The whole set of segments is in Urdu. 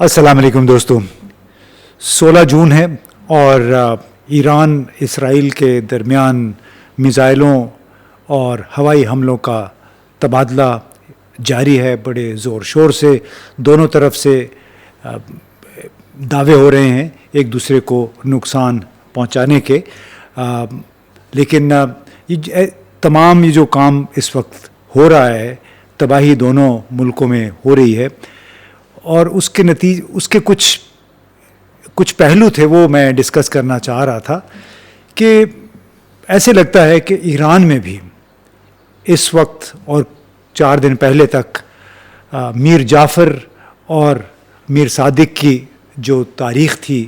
السلام علیکم دوستو. 16 جون ہے اور ایران اسرائیل کے درمیان میزائلوں اور ہوائی حملوں کا تبادلہ جاری ہے. بڑے زور شور سے دونوں طرف سے دعوے ہو رہے ہیں ایک دوسرے کو نقصان پہنچانے کے، لیکن تمام یہ جو کام اس وقت ہو رہا ہے، تباہی دونوں ملکوں میں ہو رہی ہے، اور اس کے کچھ پہلو تھے وہ میں ڈسکس کرنا چاہ رہا تھا کہ ایسے لگتا ہے کہ ایران میں بھی اس وقت اور 4 دن پہلے تک میر جعفر اور میر صادق کی جو تاریخ تھی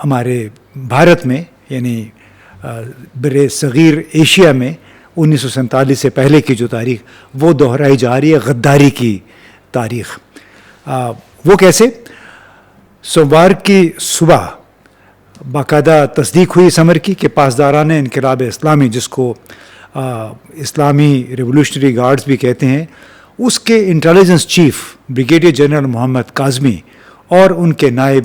ہمارے بھارت میں، یعنی بر صغیر ایشیا میں 1947 سے پہلے کی جو تاریخ وہ دہرائی جا رہی ہے، غداری کی تاریخ. وہ کیسے؟ سوموار کی صبح باقاعدہ تصدیق ہوئی اس امر کی کہ پاسداران انقلاب اسلامی، جس کو اسلامی ریولوشنری گارڈز بھی کہتے ہیں، اس کے انٹیلیجنس چیف بریگیڈیئر جنرل محمد کاظمی اور ان کے نائب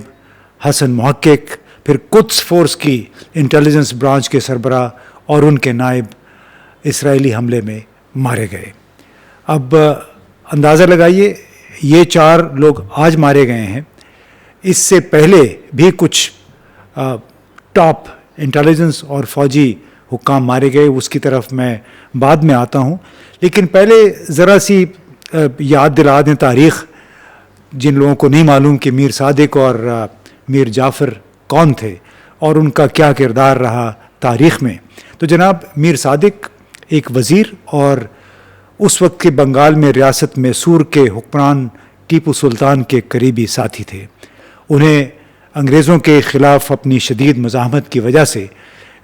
حسن محقق، پھر قدس فورس کی انٹیلیجنس برانچ کے سربراہ اور ان کے نائب اسرائیلی حملے میں مارے گئے. اب اندازہ لگائیے، یہ 4 لوگ آج مارے گئے ہیں، اس سے پہلے بھی کچھ ٹاپ انٹیلیجنس اور فوجی حکام مارے گئے، اس کی طرف میں بعد میں آتا ہوں. لیکن پہلے ذرا سی یاد دلا دیں تاریخ جن لوگوں کو نہیں معلوم کہ میر صادق اور میر جعفر کون تھے اور ان کا کیا کردار رہا تاریخ میں. تو جناب میر صادق ایک وزیر اور اس وقت کے بنگال میں ریاست میسور کے حکمران ٹیپو سلطان کے قریبی ساتھی تھے. انہیں انگریزوں کے خلاف اپنی شدید مزاحمت کی وجہ سے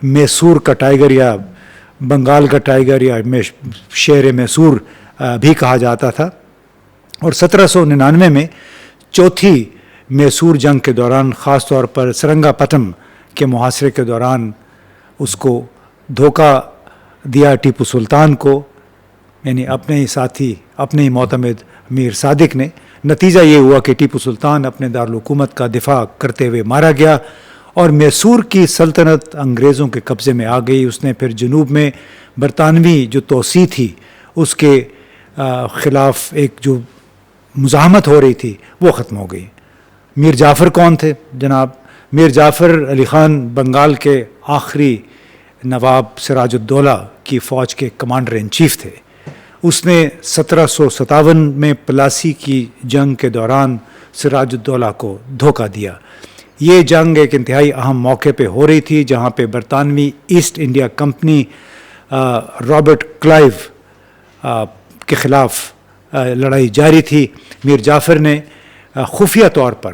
میسور کا ٹائیگر یا بنگال کا ٹائیگر یا شہر میسور بھی کہا جاتا تھا. اور 1799 میں چوتھی میسور جنگ کے دوران، خاص طور پر سرنگا پٹم کے محاصرے کے دوران، اس کو دھوکہ دیا ٹیپو سلطان کو، یعنی اپنے ہی ساتھی، اپنے ہی معتمد میر صادق نے. نتیجہ یہ ہوا کہ ٹیپو سلطان اپنے دارالحکومت کا دفاع کرتے ہوئے مارا گیا اور میسور کی سلطنت انگریزوں کے قبضے میں آ گئی. اس نے پھر جنوب میں برطانوی جو توسیع تھی اس کے خلاف ایک جو مزاحمت ہو رہی تھی وہ ختم ہو گئی. میر جعفر کون تھے جناب؟ میر جعفر علی خان بنگال کے آخری نواب سراج الدولہ کی فوج کے کمانڈر ان چیف تھے. اس نے 1757 میں پلاسی کی جنگ کے دوران سراج الدولہ کو دھوکہ دیا. یہ جنگ ایک انتہائی اہم موقع پہ ہو رہی تھی جہاں پہ برطانوی East India company Robert Clive کے خلاف لڑائی جاری تھی. میر جعفر نے خفیہ طور پر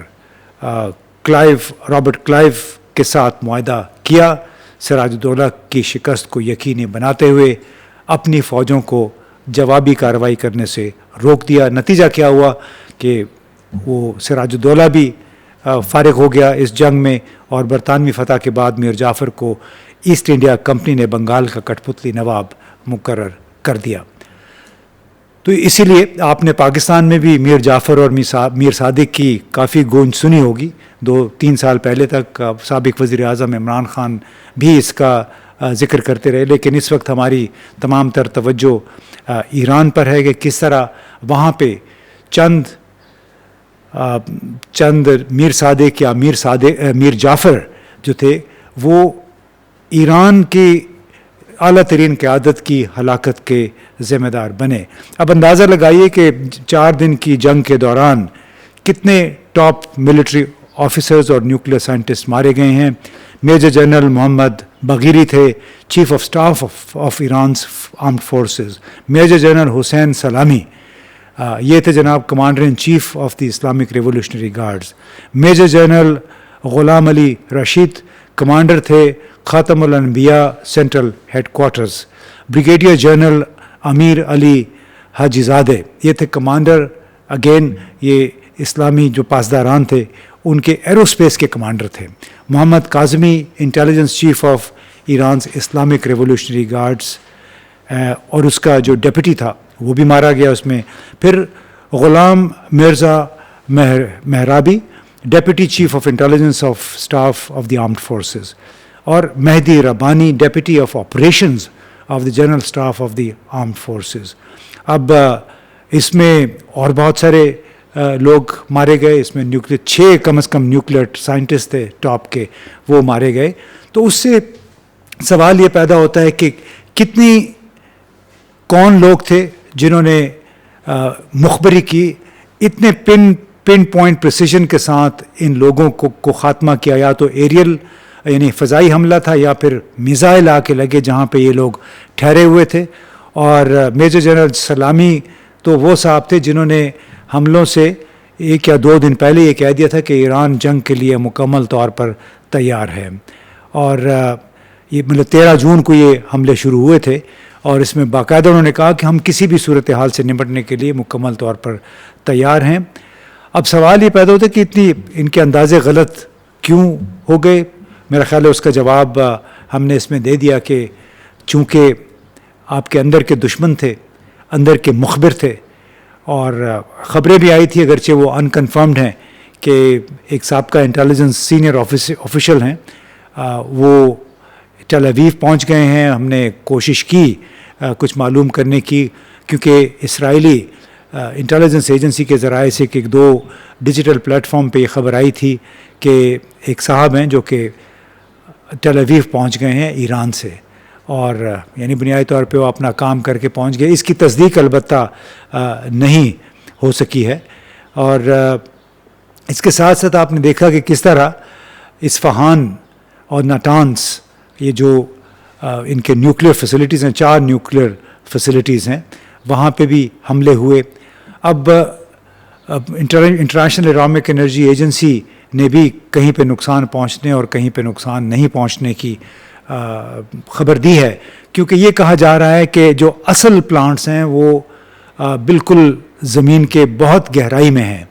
رابرٹ کلائیو کے ساتھ معاہدہ کیا، سراج الدولہ کی شکست کو یقینی بناتے ہوئے اپنی فوجوں کو جوابی کارروائی کرنے سے روک دیا. نتیجہ کیا ہوا کہ وہ سراج الدولہ بھی فارغ ہو گیا اس جنگ میں، اور برطانوی فتح کے بعد میر جعفر کو ایسٹ انڈیا کمپنی نے بنگال کا کٹھ پتلی نواب مقرر کر دیا. تو اسی لیے آپ نے پاکستان میں بھی میر جعفر اور میر صادق کی کافی گونج سنی ہوگی. 2-3 سال پہلے تک سابق وزیر اعظم عمران خان بھی اس کا ذکر کرتے رہے، لیکن اس وقت ہماری تمام تر توجہ ایران پر ہے کہ کس طرح وہاں پہ چند میر صادق یا میر جعفر جو تھے وہ ایران کی اعلیٰ ترین قیادت کی ہلاکت کے ذمہ دار بنے. اب اندازہ لگائیے کہ 4 دن کی جنگ کے دوران کتنے ٹاپ ملٹری آفیسرز اور نیوکلیئر سائنٹسٹ مارے گئے ہیں. میجر جنرل محمد بغیری تھے، chief of staff of Iran's armed forces. Major general Hossein Salami یہ تھے جناب commander in chief of the Islamic Revolutionary Guards. Major general Gholam Ali Rashid commander تھے Khatam al-Anbiya central headquarters. Brigadier general Amir Ali Hajizadeh یہ تھے کمانڈر، اگین یہ اسلامی جو پاسداران تھے ان کے ایروسپیس کے کمانڈر تھے. Mohammad Kazemi intelligence chief of Iran's Islamic Revolutionary Guards, اور اس کا جو ڈپٹی تھا وہ بھی مارا گیا اس میں. پھر Gholam Mirza Mehrabi deputy chief of intelligence of staff of the armed forces, اور Mahdi Rabbani deputy of operations of the general staff of the armed forces. اب اس میں اور بہت سارے لوگ مارے گئے. اس میں 6 کم از کم نیوکلیئر سائنٹسٹ تھے ٹاپ کے, وہ مارے گئے. تو اس سے سوال یہ پیدا ہوتا ہے کہ کون لوگ تھے جنہوں نے مخبری کی, اتنے پن پوائنٹ پریسیجن کے ساتھ ان لوگوں کو خاتمہ کیا. یا تو ایریل یعنی فضائی حملہ تھا, یا پھر میزائل آ کے لگے جہاں پہ یہ لوگ ٹھہرے ہوئے تھے. اور میجر جنرل سلامی تو وہ صاحب تھے جنہوں نے حملوں سے 1 یا 2 دن پہلے یہ کہہ دیا تھا کہ ایران جنگ کے لیے مکمل طور پر تیار ہے. اور یہ 13 جون کو یہ حملے شروع ہوئے تھے, اور اس میں باقاعدہ انہوں نے کہا کہ ہم کسی بھی صورتحال سے نمٹنے کے لیے مکمل طور پر تیار ہیں. اب سوال یہ پیدا ہوتا ہے کہ اتنی ان کے اندازے غلط کیوں ہو گئے. میرا خیال ہے اس کا جواب ہم نے اس میں دے دیا کہ چونکہ آپ کے اندر کے دشمن تھے, اندر کے مخبر تھے, اور خبریں بھی آئی تھی اگرچہ وہ انکنفرمڈ ہیں کہ ایک سابقہ انٹیلیجنس سینئر آفیشل ہیں, وہ ٹیل اویو پہنچ گئے ہیں. ہم نے کوشش کی کچھ معلوم کرنے کی, کیونکہ اسرائیلی انٹیلیجنس ایجنسی کے ذرائع سے کہ 2 ڈیجیٹل پلیٹ فارم پہ یہ خبر آئی تھی کہ ایک صاحب ہیں جو کہ ٹیل اویو پہنچ گئے ہیں ایران سے, اور یعنی بنیادی طور پہ وہ اپنا کام کر کے پہنچ گئے. اس کی تصدیق البتہ نہیں ہو سکی ہے. اور اس کے ساتھ ساتھ آپ نے دیکھا کہ کس طرح اصفہان اور ناٹانز, یہ جو ان کے نیوکلیئر فیسلٹیز ہیں, 4 نیوکلیئر فیسلٹیز ہیں, وہاں پہ بھی حملے ہوئے. اب انٹرنیشنل اٹامک انرجی ایجنسی نے بھی کہیں پہ نقصان پہنچنے اور کہیں پہ نقصان نہیں پہنچنے کی خبر دی ہے, کیونکہ یہ کہا جا رہا ہے کہ جو اصل پلانٹس ہیں وہ بالکل زمین کے بہت گہرائی میں ہیں,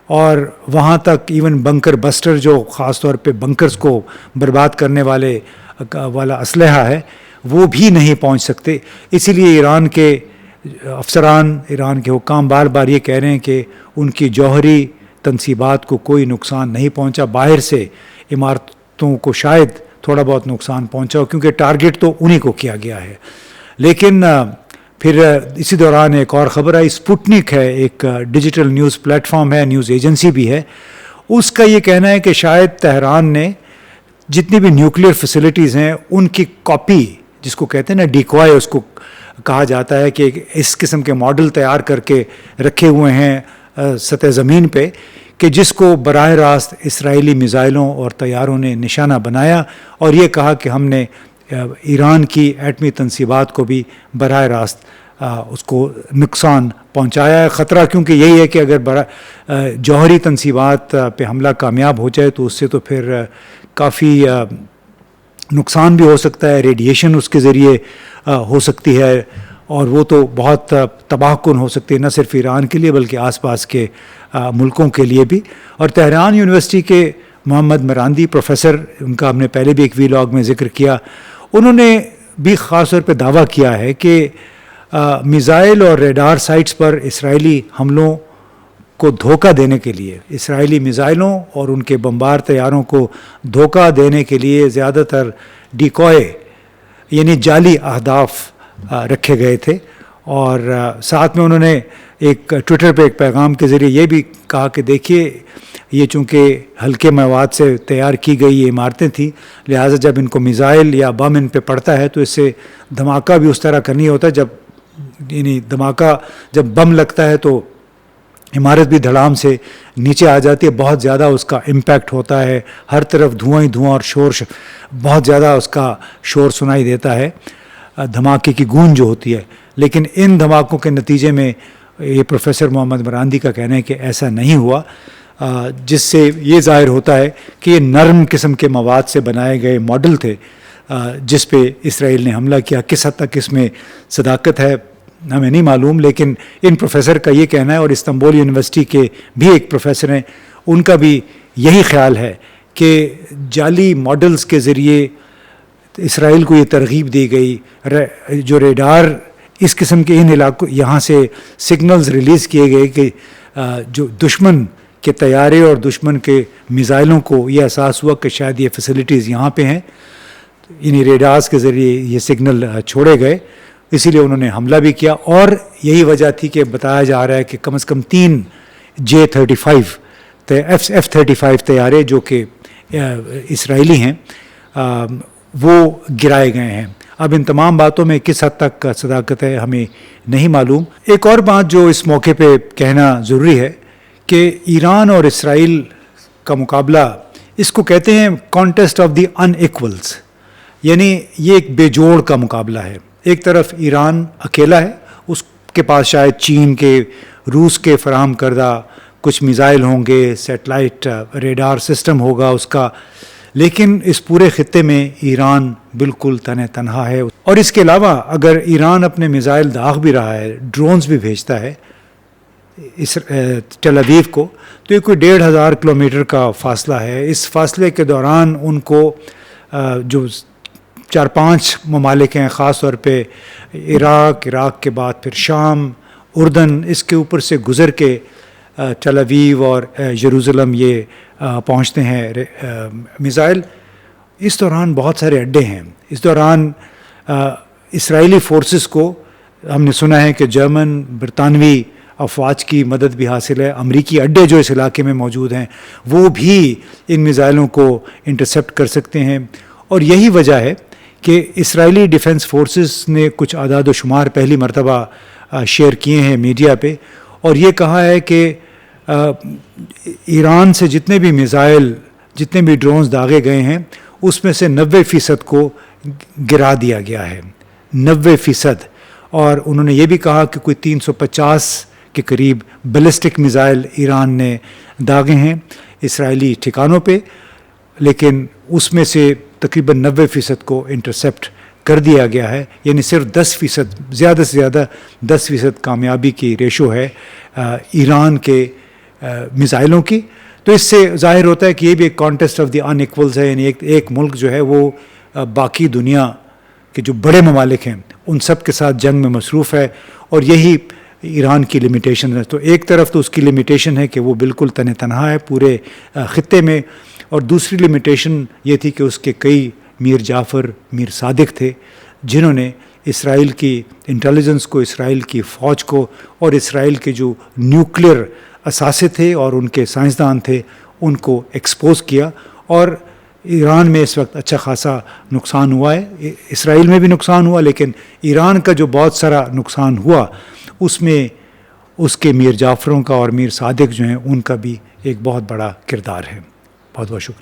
اور وہاں تک ایون بنکر بسٹر جو خاص طور پہ بنکرز کو برباد کرنے والا اسلحہ ہے وہ بھی نہیں پہنچ سکتے. اسی لیے ایران کے افسران, ایران کے حکام بار بار یہ کہہ رہے ہیں کہ ان کی جوہری تنصیبات کو کوئی نقصان نہیں پہنچا. باہر سے عمارتوں کو شاید تھوڑا بہت نقصان پہنچا ہو, کیونکہ ٹارگٹ تو انہی کو کیا گیا ہے. لیکن پھر اسی دوران ایک اور خبر آئی. سپوٹنک ہے, ایک ڈیجیٹل نیوز پلیٹ فارم ہے, نیوز ایجنسی بھی ہے. اس کا یہ کہنا ہے کہ شاید تہران نے جتنی بھی نیوکلیئر فیسلٹیز ہیں ان کی کاپی, جس کو کہتے ہیں نا ڈیکوائے اس کو کہا جاتا ہے, کہ اس قسم کے ماڈل تیار کر کے رکھے ہوئے ہیں سطح زمین پہ, کہ جس کو براہ راست اسرائیلی میزائلوں اور طیاروں نے نشانہ بنایا, اور یہ کہا کہ ہم نے ایران کی ایٹمی تنصیبات کو بھی براہ راست اس کو نقصان پہنچایا ہے. خطرہ کیونکہ یہی ہے کہ اگر جوہری تنصیبات پہ حملہ کامیاب ہو جائے تو اس سے تو پھر کافی نقصان بھی ہو سکتا ہے, ریڈیشن اس کے ذریعے ہو سکتی ہے, اور وہ تو بہت تباہ کن ہو سکتی ہے, نہ صرف ایران کے لیے بلکہ آس پاس کے ملکوں کے لیے بھی. اور تہران یونیورسٹی کے محمد مراندی پروفیسر, ان کا ہم نے پہلے بھی ایک ویلاگ میں ذکر کیا, انہوں نے بھی خاص طور پہ دعویٰ کیا ہے کہ میزائل اور ریڈار سائٹس پر اسرائیلی حملوں کو دھوکہ دینے کے لیے, اسرائیلی میزائلوں اور ان کے بمبار طیاروں کو دھوکہ دینے کے لیے زیادہ تر ڈیکوائے یعنی جعلی اہداف رکھے گئے تھے. اور ساتھ میں انہوں نے ایک ٹویٹر پہ ایک پیغام کے ذریعے یہ بھی کہا کہ دیکھیے یہ چونکہ ہلکے مواد سے تیار کی گئی یہ عمارتیں تھیں, لہٰذا جب ان کو میزائل یا بم ان پہ پڑتا ہے تو اس سے دھماکہ بھی اس طرح کا نہیں ہوتا. جب یعنی دھماکہ جب بم لگتا ہے تو عمارت بھی دھڑام سے نیچے آ جاتی ہے, بہت زیادہ اس کا امپیکٹ ہوتا ہے, ہر طرف دھواں ہی دھواں اور شور, بہت زیادہ اس کا شور سنائی دیتا ہے, دھماکے کی گونج جو ہوتی ہے. لیکن ان دھماکوں کے نتیجے میں یہ پروفیسر محمد مراندی کا کہنا ہے کہ ایسا نہیں ہوا, جس سے یہ ظاہر ہوتا ہے کہ یہ نرم قسم کے مواد سے بنائے گئے ماڈل تھے جس پہ اسرائیل نے حملہ کیا. کس حد تک اس میں صداقت ہے ہمیں نہیں معلوم, لیکن ان پروفیسر کا یہ کہنا ہے, اور استنبول یونیورسٹی کے بھی ایک پروفیسر ہیں, ان کا بھی یہی خیال ہے کہ جعلی ماڈلز کے ذریعے اسرائیل کو یہ ترغیب دی گئی. جو ریڈار اس قسم کے ان علاقوں یہاں سے سگنلز ریلیز کیے گئے کہ جو دشمن کہ طیارے اور دشمن کے میزائلوں کو یہ احساس ہوا کہ شاید یہ فیسلٹیز یہاں پہ ہیں، انہیں ریڈارز کے ذریعے یہ سگنل چھوڑے گئے، اسی لیے انہوں نے حملہ بھی کیا. اور یہی وجہ تھی کہ بتایا جا رہا ہے کہ کم از کم 3 J-35 F-35 طیارے جو کہ اسرائیلی ہیں وہ گرائے گئے ہیں. اب ان تمام باتوں میں کس حد تک صداقت ہے ہمیں نہیں معلوم. ایک اور بات جو اس موقع پہ کہنا ضروری ہے کہ ایران اور اسرائیل کا مقابلہ، اس کو کہتے ہیں contest of the unequals, یعنی یہ ایک بے جوڑ کا مقابلہ ہے. ایک طرف ایران اکیلا ہے، اس کے پاس شاید چین کے، روس کے فراہم کردہ کچھ میزائل ہوں گے، سیٹلائٹ ریڈار سسٹم ہوگا اس کا، لیکن اس پورے خطے میں ایران بالکل تنہا ہے. اور اس کے علاوہ اگر ایران اپنے میزائل داغ بھی رہا ہے، ڈرونز بھی بھیجتا ہے اس ٹیل اویو کو، تو یہ کوئی 1,500 کلومیٹر کا فاصلہ ہے. اس فاصلے کے دوران ان کو جو 4-5 ممالک ہیں، خاص طور پہ عراق کے بعد پھر شام، اردن، اس کے اوپر سے گزر کے ٹیل اویو اور یروشلم یہ پہنچتے ہیں میزائل. اس دوران بہت سارے اڈے ہیں. اس دوران اسرائیلی فورسز کو ہم نے سنا ہے کہ جرمن، برطانوی افواج کی مدد بھی حاصل ہے. امریکی اڈے جو اس علاقے میں موجود ہیں وہ بھی ان میزائلوں کو انٹرسیپٹ کر سکتے ہیں. اور یہی وجہ ہے کہ اسرائیلی ڈیفنس فورسز نے کچھ اعداد و شمار پہلی مرتبہ شیئر کیے ہیں میڈیا پہ، اور یہ کہا ہے کہ ایران سے جتنے بھی میزائل، جتنے بھی ڈرونز داغے گئے ہیں، اس میں سے 90% کو گرا دیا گیا ہے. 90%. اور انہوں نے یہ بھی کہا کہ کوئی 350 کے قریب بیلسٹک میزائل ایران نے داغے ہیں اسرائیلی ٹھکانوں پہ، لیکن اس میں سے تقریباً 90% کو انٹرسیپٹ کر دیا گیا ہے. یعنی صرف 10%، زیادہ سے زیادہ 10% کامیابی کی ریشو ہے ایران کے میزائلوں کی. تو اس سے ظاہر ہوتا ہے کہ یہ بھی ایک contest of the unequals ہے. یعنی ایک ملک جو ہے وہ باقی دنیا کے جو بڑے ممالک ہیں ان سب کے ساتھ جنگ میں مصروف ہے، اور یہی ایران کی لمیٹیشن ہے. تو ایک طرف تو اس کی لمیٹیشن ہے کہ وہ بالکل تنہا ہے پورے خطے میں، اور دوسری لمیٹیشن یہ تھی کہ اس کے کئی میر جعفر، میر صادق تھے جنہوں نے اسرائیل کی انٹیلیجنس کو، اسرائیل کی فوج کو، اور اسرائیل کے جو نیوکلیر اثاثے تھے اور ان کے سائنسدان تھے ان کو ایکسپوز کیا. اور ایران میں اس وقت اچھا خاصا نقصان ہوا ہے. اسرائیل میں بھی نقصان ہوا، لیکن ایران کا جو بہت سارا نقصان ہوا اس میں اس کے میر جعفروں کا اور میر صادق جو ہیں ان کا بھی ایک بہت بڑا کردار ہے. بہت بہت شکریہ.